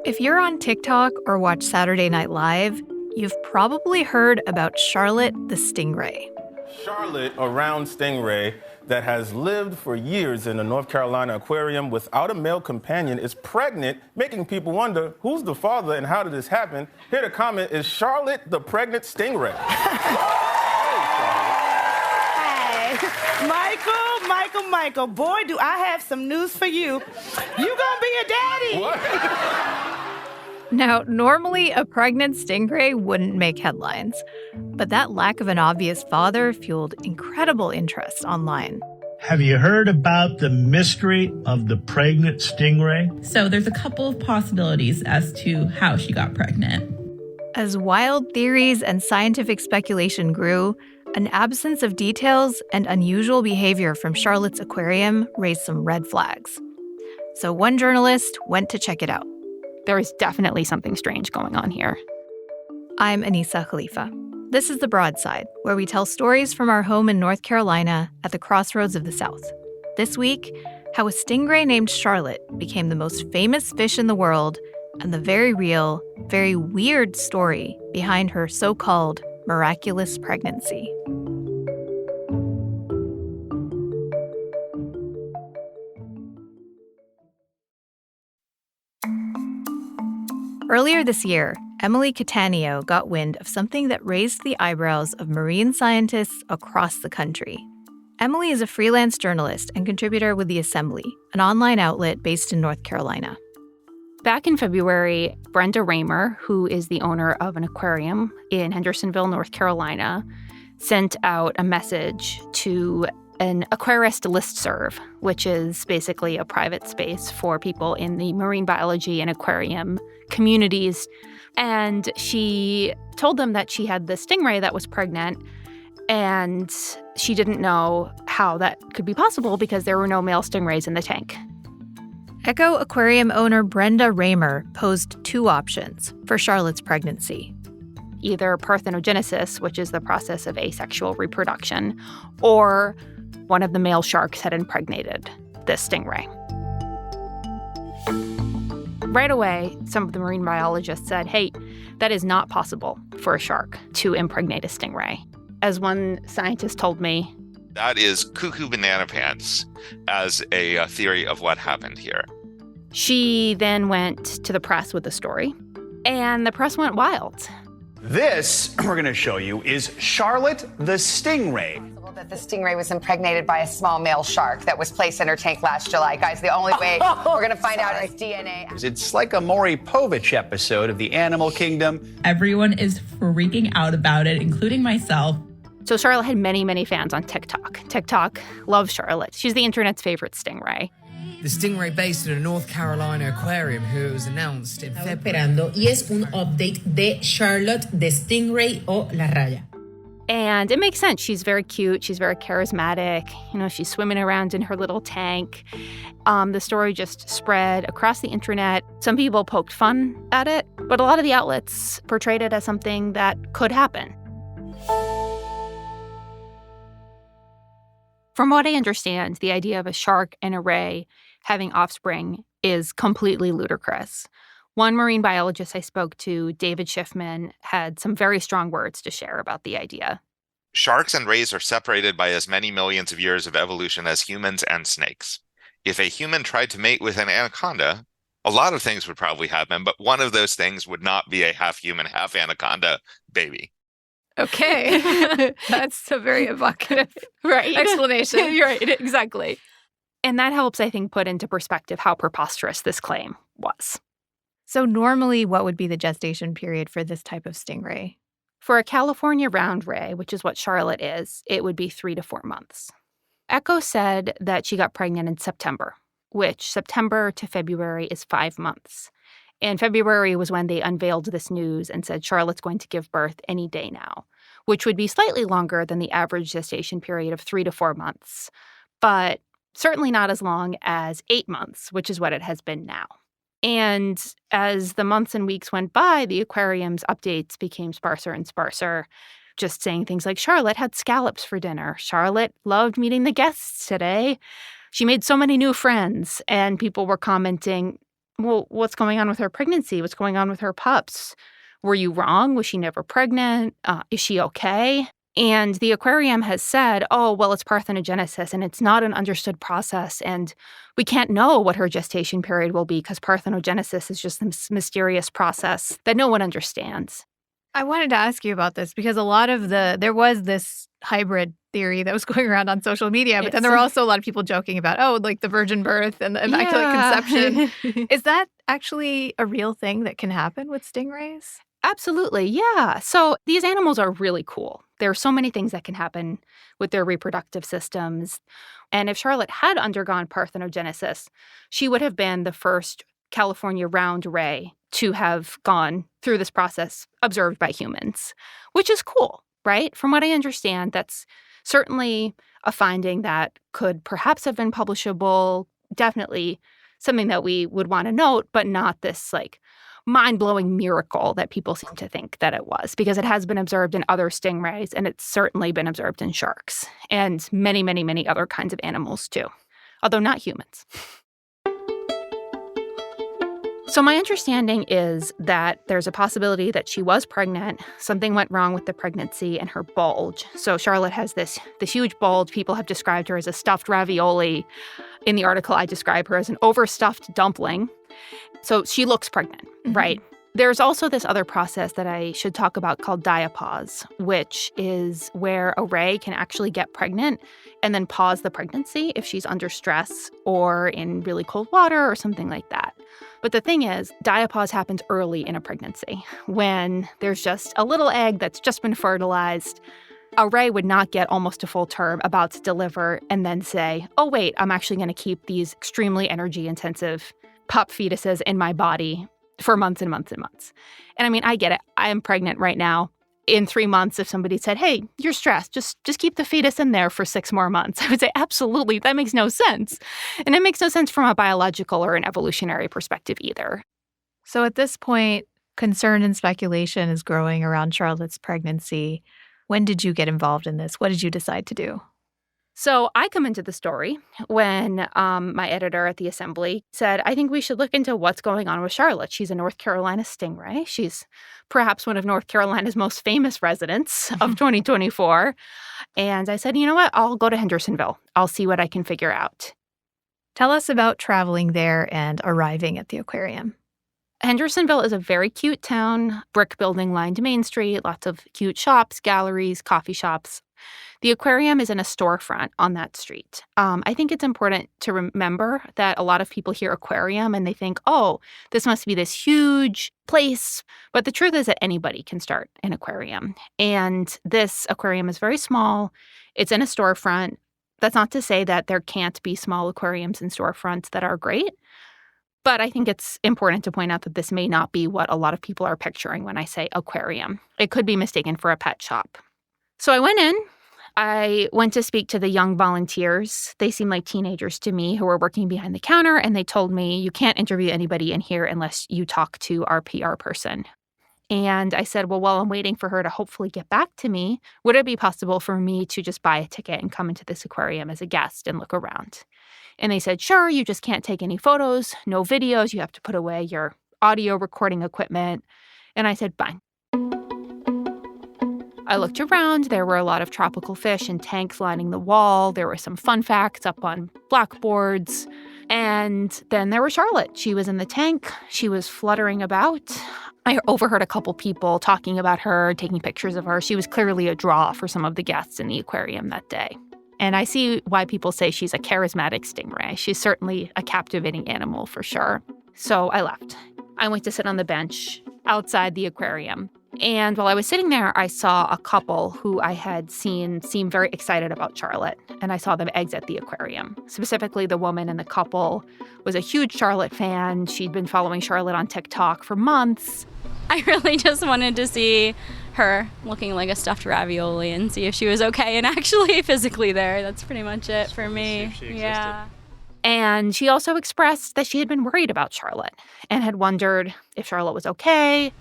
If you're on TikTok or watch Saturday Night Live, you've probably heard about Charlotte the stingray. Charlotte, a round stingray that has lived for years in a North Carolina aquarium without a male companion, is pregnant, making people wonder who's the father and how did this happen. Here to comment is Charlotte the pregnant stingray. Michael, boy, do I have some news for you. You gonna be a daddy. What? Now, normally a pregnant stingray wouldn't make headlines, but that lack of an obvious father fueled incredible interest online. Have you heard about the mystery of the pregnant stingray? So there's a couple of possibilities as to how she got pregnant. As wild theories and scientific speculation grew, an absence of details and unusual behavior from Charlotte's aquarium raised some red flags. So one journalist went to check it out. There is definitely something strange going on here. I'm Anissa Khalifa. This is The Broadside, where we tell stories from our home in North Carolina at the crossroads of the South. This week, how a stingray named Charlotte became the most famous fish in the world and the very real, very weird story behind her so-called miraculous pregnancy. Earlier this year, Emily Cataneo got wind of something that raised the eyebrows of marine scientists across the country. Emily is a freelance journalist and contributor with The Assembly, an online outlet based in North Carolina. Back in February, Brenda Raymer, who is the owner of an aquarium in Hendersonville, North Carolina, sent out a message to an aquarist listserv, which is basically a private space for people in the marine biology and aquarium communities. And she told them that she had this stingray that was pregnant, and she didn't know how that could be possible because there were no male stingrays in the tank. Echo Aquarium owner Brenda Raymer posed two options for Charlotte's pregnancy. Either parthenogenesis, which is the process of asexual reproduction, or one of the male sharks had impregnated this stingray. Right away, some of the marine biologists said, hey, that is not possible for a shark to impregnate a stingray. As one scientist told me, that is cuckoo banana pants as a theory of what happened here. She then went to the press with the story, and the press went wild. This, we're going to show you, is Charlotte the stingray. That the stingray was impregnated by a small male shark that was placed in her tank last July. Guys, the only way we're going to find out is DNA. It's like a Maury Povich episode of the Animal Kingdom. Everyone is freaking out about it, including myself. So Charlotte had many, many fans on TikTok. TikTok loves Charlotte. She's the internet's favorite stingray. The stingray based in a North Carolina aquarium who was announced in February. Y es un update de Charlotte the stingray o la raya. And it makes sense. She's very cute. She's very charismatic. You know, she's swimming around in her little tank. The story just spread across the internet. Some people poked fun at it, but a lot of the outlets portrayed it as something that could happen. From what I understand, the idea of a shark and a ray having offspring is completely ludicrous. One marine biologist I spoke to, David Schiffman, had some very strong words to share about the idea. Sharks and rays are separated by as many millions of years of evolution as humans and snakes. If a human tried to mate with an anaconda, a lot of things would probably happen, but one of those things would not be a half human, half anaconda baby. Okay. That's a very evocative explanation. Right, exactly. And that helps, I think, put into perspective how preposterous this claim was. So normally, what would be the gestation period for this type of stingray? For a California round ray, which is what Charlotte is, it would be 3 to 4 months. Echo said that she got pregnant in September, which September to February is 5 months. And February was when they unveiled this news and said Charlotte's going to give birth any day now, which would be slightly longer than the average gestation period of 3 to 4 months, but certainly not as long as 8 months, which is what it has been now. And as the months and weeks went by, the aquarium's updates became sparser and sparser, just saying things like, Charlotte had scallops for dinner. Charlotte loved meeting the guests today. She made so many new friends. And people were commenting, well, what's going on with her pregnancy? What's going on with her pups? Were you wrong? Was she never pregnant? Is she okay? And the aquarium has said, oh, well, it's parthenogenesis, and it's not an understood process, and we can't know what her gestation period will be because parthenogenesis is just this mysterious process that no one understands. I wanted to ask you about this because there was this hybrid theory that was going around on social media, but then there were also a lot of people joking about, like the virgin birth and the immaculate conception. Is that actually a real thing that can happen with stingrays? Absolutely, yeah. So these animals are really cool. There are so many things that can happen with their reproductive systems. And if Charlotte had undergone parthenogenesis, she would have been the first California round ray to have gone through this process observed by humans, which is cool, right? From what I understand, that's certainly a finding that could perhaps have been publishable, definitely something that we would want to note, but not this mind-blowing miracle that people seem to think that it was, because it has been observed in other stingrays, and it's certainly been observed in sharks and many, many, many other kinds of animals too, although not humans. So my understanding is that there's a possibility that she was pregnant, something went wrong with the pregnancy and her bulge. So Charlotte has this huge bulge. People have described her as a stuffed ravioli. In the article, I describe her as an overstuffed dumpling. So she looks pregnant, right? There's also this other process that I should talk about called diapause, which is where a ray can actually get pregnant and then pause the pregnancy if she's under stress or in really cold water or something like that. But the thing is, diapause happens early in a pregnancy when there's just a little egg that's just been fertilized. A ray would not get almost a full term, about to deliver, and then say, oh, wait, I'm actually going to keep these extremely energy-intensive pup fetuses in my body for months and months and months. And I mean, I get it. I am pregnant right now. In 3 months, if somebody said, hey, you're stressed, just keep the fetus in there for 6 more months, I would say, absolutely, that makes no sense. And it makes no sense from a biological or an evolutionary perspective either. So at this point, concern and speculation is growing around Charlotte's pregnancy. When did you get involved in this? What did you decide to do? So I come into the story when my editor at the Assembly said, I think we should look into what's going on with Charlotte. She's a North Carolina stingray. She's perhaps one of North Carolina's most famous residents of 2024. And I said, you know what? I'll go to Hendersonville. I'll see what I can figure out. Tell us about traveling there and arriving at the aquarium. Hendersonville is a very cute town, brick building lined Main Street, lots of cute shops, galleries, coffee shops. The aquarium is in a storefront on that street. I think it's important to remember that a lot of people hear aquarium and they think, oh, this must be this huge place. But the truth is that anybody can start an aquarium. And this aquarium is very small. It's in a storefront. That's not to say that there can't be small aquariums and storefronts that are great. But I think it's important to point out that this may not be what a lot of people are picturing when I say aquarium. It could be mistaken for a pet shop. So I went in. I went to speak to the young volunteers. They seemed like teenagers to me who were working behind the counter, and they told me, you can't interview anybody in here unless you talk to our PR person. And I said, well, while I'm waiting for her to hopefully get back to me, would it be possible for me to just buy a ticket and come into this aquarium as a guest and look around? And they said, sure, you just can't take any photos, no videos. You have to put away your audio recording equipment. And I said, fine. I looked around. There were a lot of tropical fish in tanks lining the wall. There were some fun facts up on blackboards. And then there was Charlotte. She was in the tank. She was fluttering about. I overheard a couple people talking about her, taking pictures of her. She was clearly a draw for some of the guests in the aquarium that day. And I see why people say she's a charismatic stingray. She's certainly a captivating animal for sure. So I left. I went to sit on the bench outside the aquarium. And while I was sitting there, I saw a couple who I had seen seem very excited about Charlotte. And I saw them exit the aquarium. Specifically, the woman in the couple was a huge Charlotte fan. She'd been following Charlotte on TikTok for months. I really just wanted to see her looking like a stuffed ravioli and see if she was okay and actually physically there. That's pretty much it for me. Yeah. And she also expressed that she had been worried about Charlotte and had wondered if Charlotte was okay.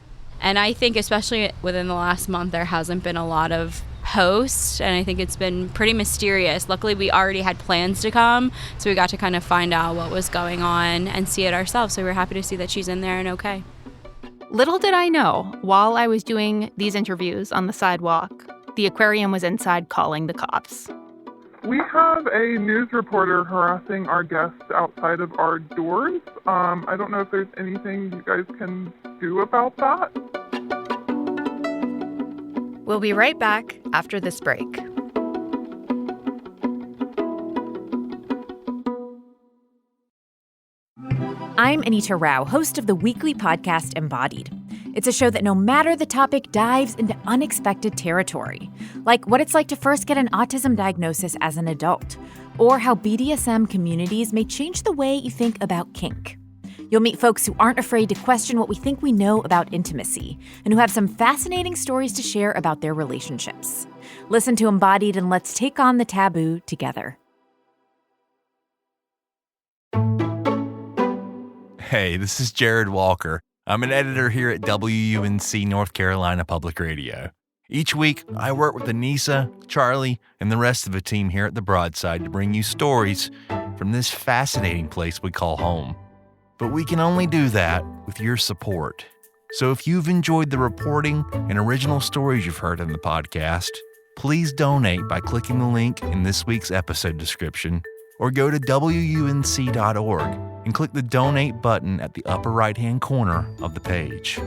And I think especially within the last month, there hasn't been a lot of post, and I think it's been pretty mysterious. Luckily, we already had plans to come, so we got to kind of find out what was going on and see it ourselves. So we're happy to see that she's in there and okay. Little did I know, while I was doing these interviews on the sidewalk, the aquarium was inside calling the cops. We have a news reporter harassing our guests outside of our doors. I don't know if there's anything you guys can do about that. We'll be right back after this break. I'm Anita Rao, host of the weekly podcast Embodied. It's a show that no matter the topic dives into unexpected territory, like what it's like to first get an autism diagnosis as an adult, or how BDSM communities may change the way you think about kink. You'll meet folks who aren't afraid to question what we think we know about intimacy, and who have some fascinating stories to share about their relationships. Listen to Embodied and let's take on the taboo together. Hey, this is Jared Walker. I'm an editor here at WUNC North Carolina Public Radio. Each week, I work with Anissa, Charlie, and the rest of the team here at the Broadside to bring you stories from this fascinating place we call home. But we can only do that with your support. So if you've enjoyed the reporting and original stories you've heard in the podcast, please donate by clicking the link in this week's episode description, or go to WUNC.org and click the donate button at the upper right-hand corner of the page.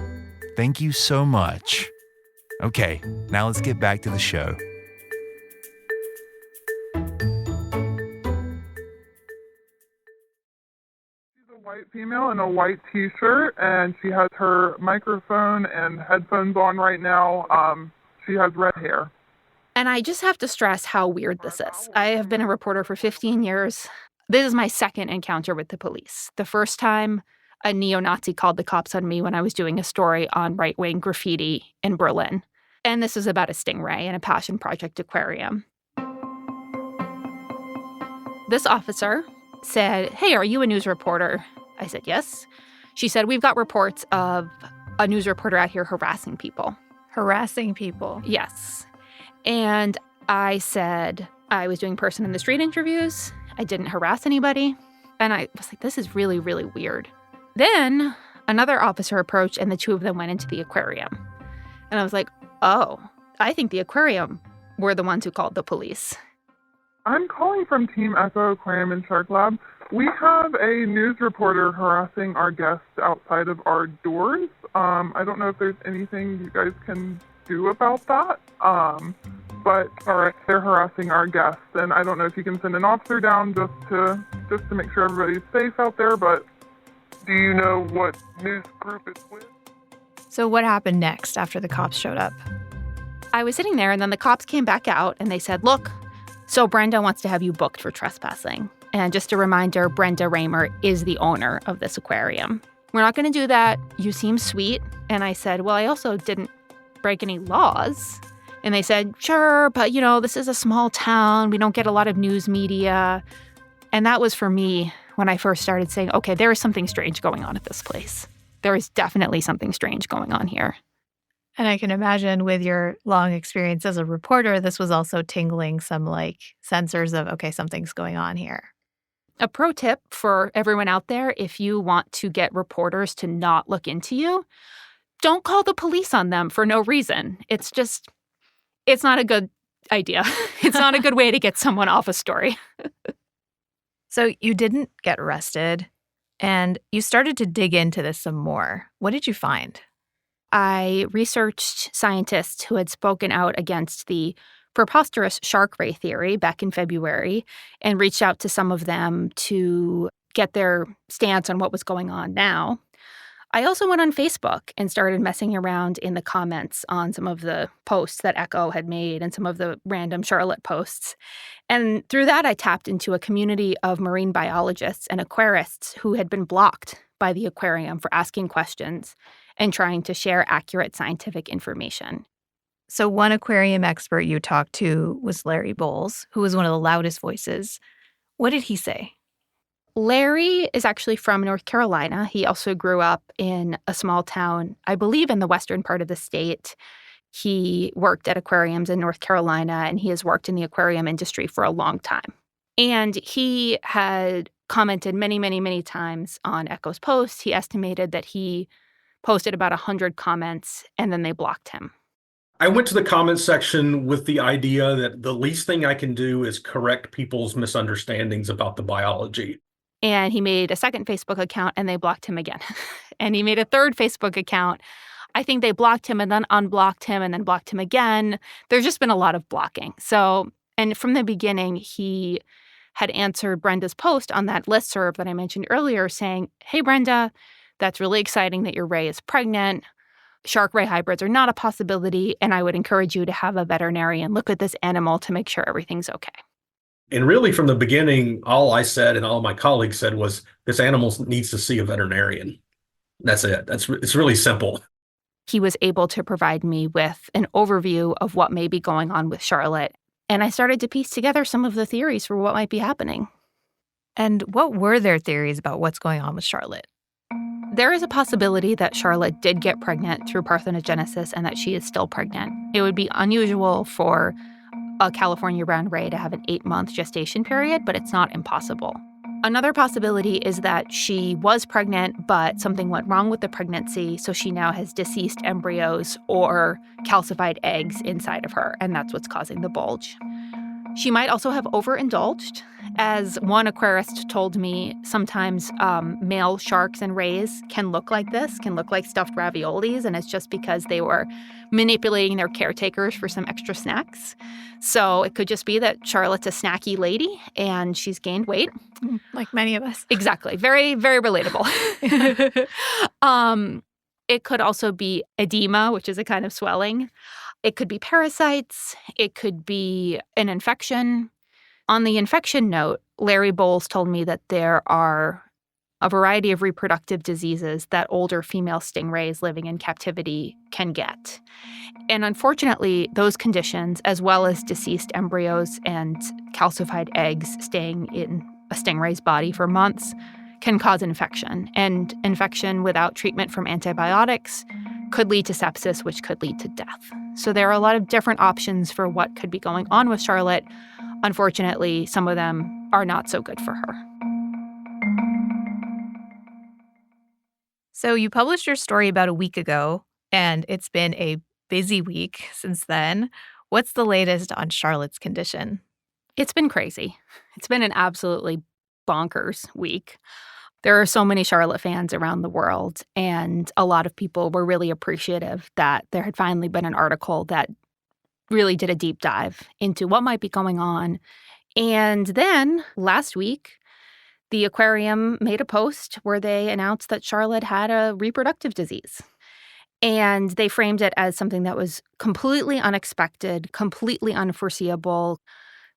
Thank you so much. Okay, now let's get back to the show. White female in a white t-shirt, and she has her microphone and headphones on right now. She has red hair. And I just have to stress how weird this is. I have been a reporter for 15 years. This is my second encounter with the police. The first time, a neo-Nazi called the cops on me when I was doing a story on right-wing graffiti in Berlin. And this is about a stingray in a passion project aquarium. This officer said, "Hey, are you a news reporter?" I said, "Yes." She said, "We've got reports of a news reporter out here harassing people." Harassing people? Yes. And I said, I was doing person in the street interviews. I didn't harass anybody. And I was like, this is really, really weird. Then another officer approached and the two of them went into the aquarium. And I was like, oh, I think the aquarium were the ones who called the police. I'm calling from Team Echo Aquarium and Shark Lab. We have a news reporter harassing our guests outside of our doors. I don't know if there's anything you guys can do about that. But they're harassing our guests, and I don't know if you can send an officer down just to make sure everybody's safe out there. But do you know what news group it's with? So what happened next after the cops showed up? I was sitting there, and then the cops came back out, and they said, "Look, so Brenda wants to have you booked for trespassing." And just a reminder, Brenda Raymer is the owner of this aquarium. "We're not going to do that. You seem sweet." And I said, "Well, I also didn't break any laws." And they said, "Sure, but this is a small town. We don't get a lot of news media." And that was for me when I first started saying, okay, there is something strange going on at this place. There is definitely something strange going on here. And I can imagine with your long experience as a reporter, this was also tingling some sensors of, okay, something's going on here. A pro tip for everyone out there, if you want to get reporters to not look into you, don't call the police on them for no reason. It's not a good idea. It's not a good way to get someone off a story. So you didn't get arrested, and you started to dig into this some more. What did you find? I researched scientists who had spoken out against the preposterous shark ray theory back in February and reached out to some of them to get their stance on what was going on now. I also went on Facebook and started messing around in the comments on some of the posts that Echo had made and some of the random Charlotte posts. And through that, I tapped into a community of marine biologists and aquarists who had been blocked by the aquarium for asking questions and trying to share accurate scientific information. So one aquarium expert you talked to was Larry Bowles, who was one of the loudest voices. What did he say? Larry is actually from North Carolina. He also grew up in a small town, I believe in the western part of the state. He worked at aquariums in North Carolina, and he has worked in the aquarium industry for a long time. And he had commented many, many, many times on Echo's post. He estimated that he posted about 100 comments, and then they blocked him. I went to the comments section with the idea that the least thing I can do is correct people's misunderstandings about the biology. And he made a second Facebook account, and they blocked him again. And he made a third Facebook account. I think they blocked him and then unblocked him and then blocked him again. There's just been a lot of blocking. So, and from the beginning, he had answered Brenda's post on that listserv that I mentioned earlier saying, "Hey, Brenda, that's really exciting that your ray is pregnant. Shark ray hybrids are not a possibility, and I would encourage you to have a veterinarian look at this animal to make sure everything's okay." And really, from the beginning, all I said and all my colleagues said was, this animal needs to see a veterinarian. That's it. It's really simple. He was able to provide me with an overview of what may be going on with Charlotte, and I started to piece together some of the theories for what might be happening. And what were their theories about what's going on with Charlotte? There is a possibility that Charlotte did get pregnant through parthenogenesis and that she is still pregnant. It would be unusual for a California brown ray to have an 8-month gestation period, but it's not impossible. Another possibility is that she was pregnant, but something went wrong with the pregnancy, so she now has deceased embryos or calcified eggs inside of her, and that's what's causing the bulge. She might also have overindulged. As one aquarist told me, sometimes male sharks and rays can look like this, can look like stuffed raviolis, and it's just because they were manipulating their caretakers for some extra snacks. So it could just be that Charlotte's a snacky lady and she's gained weight. Like many of us. Exactly. Very, very relatable. It could also be edema, which is a kind of swelling. It could be parasites. It could be an infection. On the infection note, Larry Bowles told me that there are a variety of reproductive diseases that older female stingrays living in captivity can get. And unfortunately, those conditions, as well as deceased embryos and calcified eggs staying in a stingray's body for months, can cause infection. And infection without treatment from antibiotics could lead to sepsis, which could lead to death. So there are a lot of different options for what could be going on with Charlotte. Unfortunately, some of them are not so good for her. So you published your story about a week ago, and it's been a busy week since then. What's the latest on Charlotte's condition? It's been crazy. It's been an absolutely bonkers week. There are so many Charlotte fans around the world, and a lot of people were really appreciative that there had finally been an article that really did a deep dive into what might be going on. And then last week, the aquarium made a post where they announced that Charlotte had a reproductive disease. And they framed it as something that was completely unexpected, completely unforeseeable.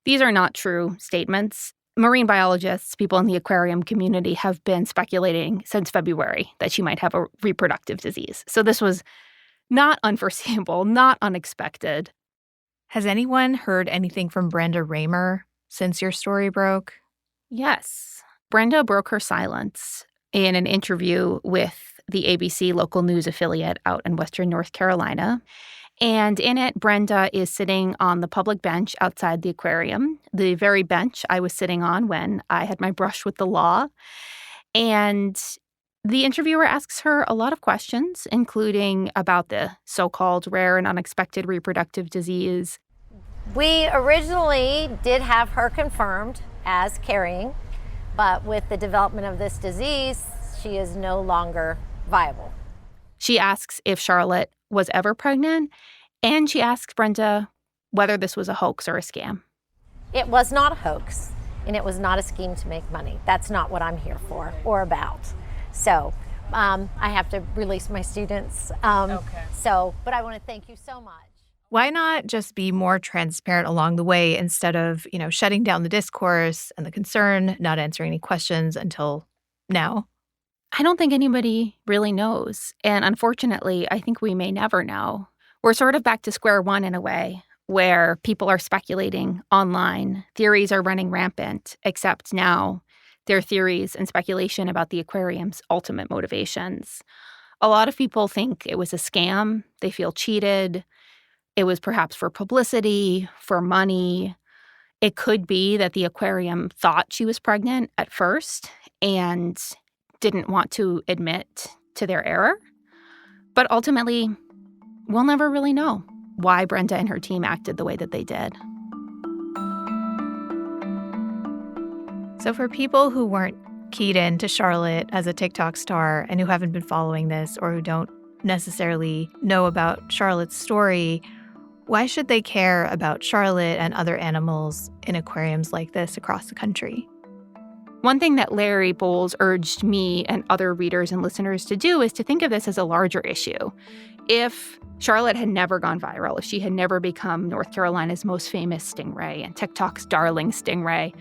These are not true statements. Marine biologists, people in the aquarium community, have been speculating since February that she might have a reproductive disease. So this was not unforeseeable, not unexpected. Has anyone heard anything from Brenda Raymer since your story broke? Yes. Brenda broke her silence in an interview with the ABC local news affiliate out in Western North Carolina. And in it, Brenda is sitting on the public bench outside the aquarium, the very bench I was sitting on when I had my brush with the law. And the interviewer asks her a lot of questions, including about the so-called rare and unexpected reproductive disease. We originally did have her confirmed as carrying, but with the development of this disease, she is no longer viable. She asks if Charlotte was ever pregnant, and she asks Brenda whether this was a hoax or a scam. It was not a hoax, and it was not a scheme to make money. That's not what I'm here for or about. So I have to release my students. But I want to thank you so much. Why not just be more transparent along the way instead of, shutting down the discourse and the concern, not answering any questions until now? I don't think anybody really knows. And unfortunately, I think we may never know. We're sort of back to square one in a way, where people are speculating online. Theories are running rampant, except now there are theories and speculation about the aquarium's ultimate motivations. A lot of people think it was a scam. They feel cheated. It was perhaps for publicity, for money. It could be that the aquarium thought she was pregnant at first and didn't want to admit to their error. But ultimately, we'll never really know why Brenda and her team acted the way that they did. So for people who weren't keyed in to Charlotte as a TikTok star and who haven't been following this or who don't necessarily know about Charlotte's story, why should they care about Charlotte and other animals in aquariums like this across the country? One thing that Larry Bowles urged me and other readers and listeners to do is to think of this as a larger issue. If Charlotte had never gone viral, if she had never become North Carolina's most famous stingray and TikTok's darling stingray,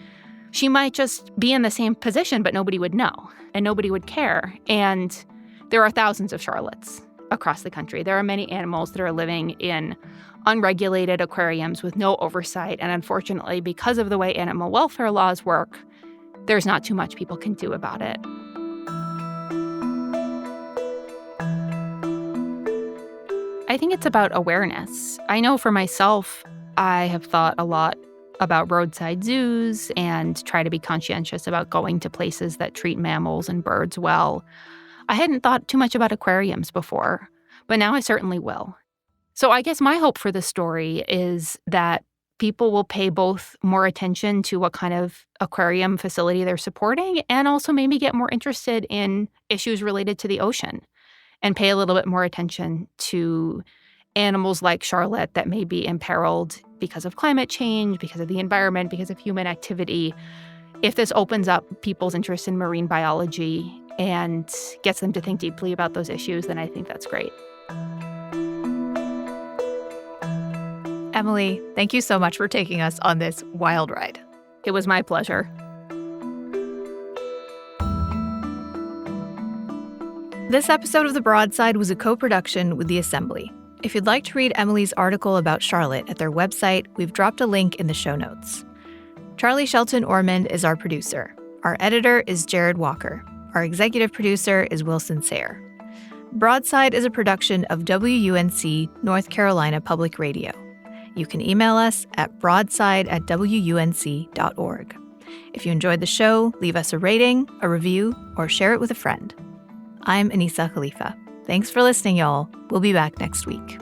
she might just be in the same position, but nobody would know and nobody would care. And there are thousands of Charlottes across the country. There are many animals that are living in unregulated aquariums with no oversight. And unfortunately, because of the way animal welfare laws work, there's not too much people can do about it. I think it's about awareness. I know for myself, I have thought a lot about roadside zoos and try to be conscientious about going to places that treat mammals and birds well. I hadn't thought too much about aquariums before, but now I certainly will. So I guess my hope for this story is that people will pay both more attention to what kind of aquarium facility they're supporting and also maybe get more interested in issues related to the ocean and pay a little bit more attention to animals like Charlotte that may be imperiled because of climate change, because of the environment, because of human activity. If this opens up people's interest in marine biology and gets them to think deeply about those issues, then I think that's great. Emily, thank you so much for taking us on this wild ride. It was my pleasure. This episode of The Broadside was a co-production with The Assembly. If you'd like to read Emily's article about Charlotte at their website, we've dropped a link in the show notes. Charlie Shelton Ormond is our producer. Our editor is Jared Walker. Our executive producer is Wilson Sayre. Broadside is a production of WUNC North Carolina Public Radio. You can email us at broadside@wunc.org. If you enjoyed the show, leave us a rating, a review, or share it with a friend. I'm Anissa Khalifa. Thanks for listening, y'all. We'll be back next week.